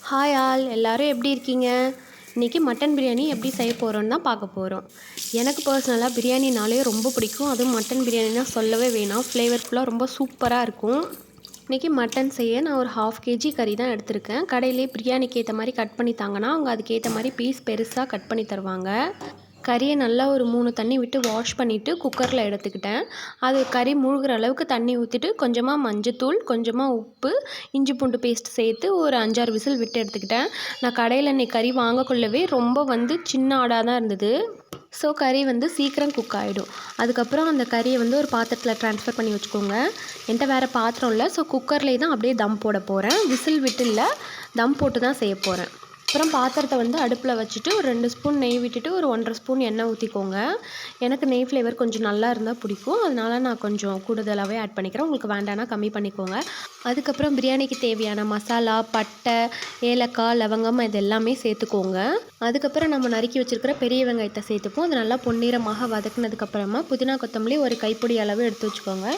Hi all எல்லோரும் எப்படி இருக்கீங்க? இன்றைக்கி மட்டன் பிரியாணி எப்படி செய்ய போகிறோன்னு தான் பார்க்க போகிறோம். எனக்கு பர்சனலாக பிரியாணினாலே ரொம்ப பிடிக்கும். அதுவும் மட்டன் பிரியாணினா சொல்லவே வேணாம். ஃப்ளேவர்ஃபுல்லாக ரொம்ப சூப்பராக இருக்கும். இன்றைக்கி மட்டன் செய்ய நான் ஒரு 1/2 kg கறி தான் எடுத்திருக்கேன். கடையிலே பிரியாணிக்கு ஏற்ற மாதிரி கட் பண்ணி தாங்கன்னா அவங்க அதுக்கேற்ற மாதிரி பீஸ் பெருசாக கட் பண்ணி தருவாங்க. கறியை நல்லா ஒரு 3 தண்ணி விட்டு வாஷ் பண்ணிவிட்டு குக்கரில் எடுத்துக்கிட்டேன். அது கறி மூழ்கிற அளவுக்கு தண்ணி ஊற்றிட்டு கொஞ்சமாக மஞ்சத்தூள், கொஞ்சமாக உப்பு, இஞ்சி பூண்டு பேஸ்ட் சேர்த்து ஒரு 5-6 விசில் விட்டு எடுத்துக்கிட்டேன். நான் கடையில் இன்னைக்கு கறி வாங்கக்குள்ளவே ரொம்ப சின்ன ஆடாக தான் இருந்தது. ஸோ கறி சீக்கிரம் குக் ஆகிடும். அதுக்கப்புறம் அந்த கறியை ஒரு பாத்திரத்தில் ட்ரான்ஸ்ஃபர் பண்ணி வச்சுக்கோங்க. என்கிட்ட வேறு பாத்திரம் இல்லை. ஸோ குக்கர்லேயே தான் அப்படியே தம் போட போகிறேன். விசில் விட்டு இல்லை, தம் போட்டு தான் செய்ய போகிறேன். அப்புறம் பாத்திரத்தை அடுப்பில் வச்சுட்டு ஒரு 2 ஸ்பூன் நெய் விட்டுட்டு ஒரு 1.5 ஸ்பூன் எண்ணெய் ஊற்றிக்கோங்க. எனக்கு நெய் ஃப்ளேவர் கொஞ்சம் நல்லா இருந்தால் பிடிக்கும். அதனால் நான் கொஞ்சம் கூடுதலாகவே ஆட் பண்ணிக்கிறேன். உங்களுக்கு வேண்டானா கம்மி பண்ணிக்கோங்க. அதுக்கப்புறம் பிரியாணிக்கு தேவையான மசாலா, பட்டை, ஏலக்காய், லவங்கம் இது எல்லாமே சேர்த்துக்கோங்க. அதுக்கப்புறம் நம்ம நறுக்கி வச்சுருக்கிற பெரிய வெங்காயத்தை சேர்த்துப்போம். அது நல்லா பொன்னிறமாக வதக்குனதுக்கப்புறமா புதினா கொத்தமல்லி ஒரு கைப்பிடி அளவு எடுத்து வச்சுக்கோங்க.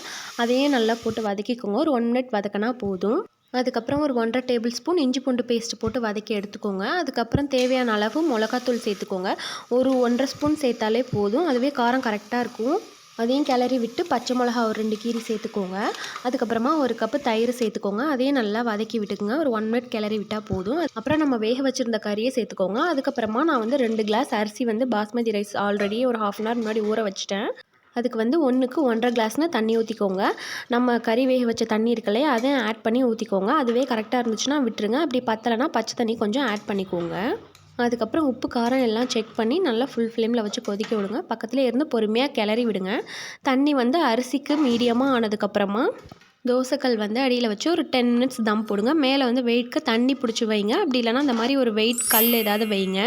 அதையே நல்லா போட்டு வதக்கிக்கோங்க. ஒரு 1 மினிட் வதக்கினா போதும். அதுக்கப்புறம் ஒரு 1.5 டேபிள் ஸ்பூன் இஞ்சி பூண்டு பேஸ்ட் போட்டு வதக்கி எடுத்துக்கோங்க. அதுக்கப்புறம் தேவையான அளவு மிளகாத்தூள் சேர்த்துக்கோங்க. ஒரு 1.5 ஸ்பூன் சேர்த்தாலே போதும். அதுவே காரம் கரெக்டாக இருக்கும். அதையும் கிளறி விட்டு பச்சை மிளகா ஒரு 2 கீரி சேர்த்துக்கோங்க. அதுக்கப்புறமா ஒரு கப்பு தயிர் சேர்த்துக்கோங்க. அதையும் நல்லா வதக்கி விட்டுக்குங்க. ஒரு 1 மினிட் கிளறி விட்டால் போதும். அப்புறம் நம்ம வேக வச்சுருந்த கறியை சேர்த்துக்கோங்க. அதுக்கப்புறமா நான் 2 கிளாஸ் அரிசி பாஸ்மதி ரைஸ் ஆல்ரெடி ஒரு 1/2 அன் ஹவர் முன்னாடி ஊற வச்சுட்டேன். அதுக்கு 1க்கு 1.5 கிளாஸ்னு தண்ணி ஊற்றிக்கோங்க. நம்ம கறி வேக வச்ச தண்ணி இருக்குல்லையா, அதையும் ஆட் பண்ணி ஊற்றிக்கோங்க. அதுவே கரெக்டாக இருந்துச்சுன்னா விட்டுருங்க. அப்படி பத்தலைன்னா பச்சை தண்ணி கொஞ்சம் ஆட் பண்ணிக்கோங்க. அதுக்கப்புறம் உப்பு காரம் எல்லாம் செக் பண்ணி நல்லா ஃபுல் ஃப்ளேமில் வச்சு கொதிக்க விடுங்க. பக்கத்துலேயே இருந்து பொறுமையாக கிளறி விடுங்க. தண்ணி அரிசிக்கு மீடியமாக ஆனதுக்கப்புறமா தோசைக்கல் அடியில் வச்சு ஒரு 10 மினிட்ஸ் தம் போடுங்க. மேலே வெயிட்க்கு தண்ணி பிடிச்சி வைங்க. அப்படி இல்லைனா அந்த மாதிரி ஒரு வெயிட் கல் ஏதாவது வைங்க.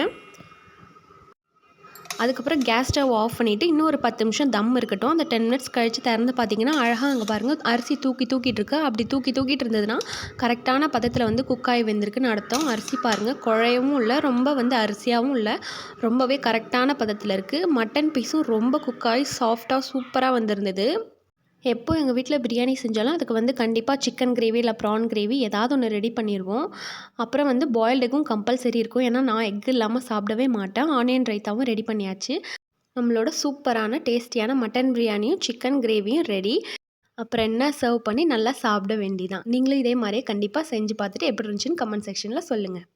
அதுக்கப்புறம் கேஸ் ஸ்டவ் ஆஃப் பண்ணிவிட்டு இன்னும் ஒரு 10 நிமிஷம் தம் இருக்கட்டும். அந்த 10 மினிட்ஸ் கழித்து திறந்து பார்த்தீங்கன்னா அழகாக அங்கே பாருங்கள் அரிசி தூக்கிட்டு இருக்கு. அப்படி தூக்கிட்டு இருந்ததுன்னா கரெக்டான பதத்தில் குக்காய் வெந்திருக்குன்னு அர்த்தம். அரிசி பாருங்கள் குழையவும் இல்லை, ரொம்ப அரிசியாகவும் இல்லை, ரொம்பவே கரெக்டான பதத்தில் இருக்குது. மட்டன் பீஸும் ரொம்ப குக்காய் சாஃப்டாக சூப்பராக வந்திருந்தது. எப்போ எங்கள் வீட்டில் பிரியாணி செஞ்சாலும் அதுக்கு கண்டிப்பாக சிக்கன் கிரேவி இல்லை ப்ரான் கிரேவி ஏதாவது ஒன்று ரெடி பண்ணிடுவோம். அப்புறம் பாயில்டு எக்கும் கம்பல்சரி இருக்கும். ஏன்னா நான் எக் இல்லாமல் சாப்பிடவே மாட்டேன். ஆனியன் ரைத்தாவும் ரெடி பண்ணியாச்சு. நம்மளோட சூப்பரான டேஸ்டியான மட்டன் பிரியாணியும் சிக்கன் கிரேவியும் ரெடி. அப்புறம் என்ன, சர்வ் பண்ணி நல்லா சாப்பிட வேண்டியதான். நீங்களும் இதே மாதிரியே கண்டிப்பாக செஞ்சு பார்த்துட்டு எப்படி இருந்துச்சுன்னு கமெண்ட் செக்ஷனில் சொல்லுங்கள்.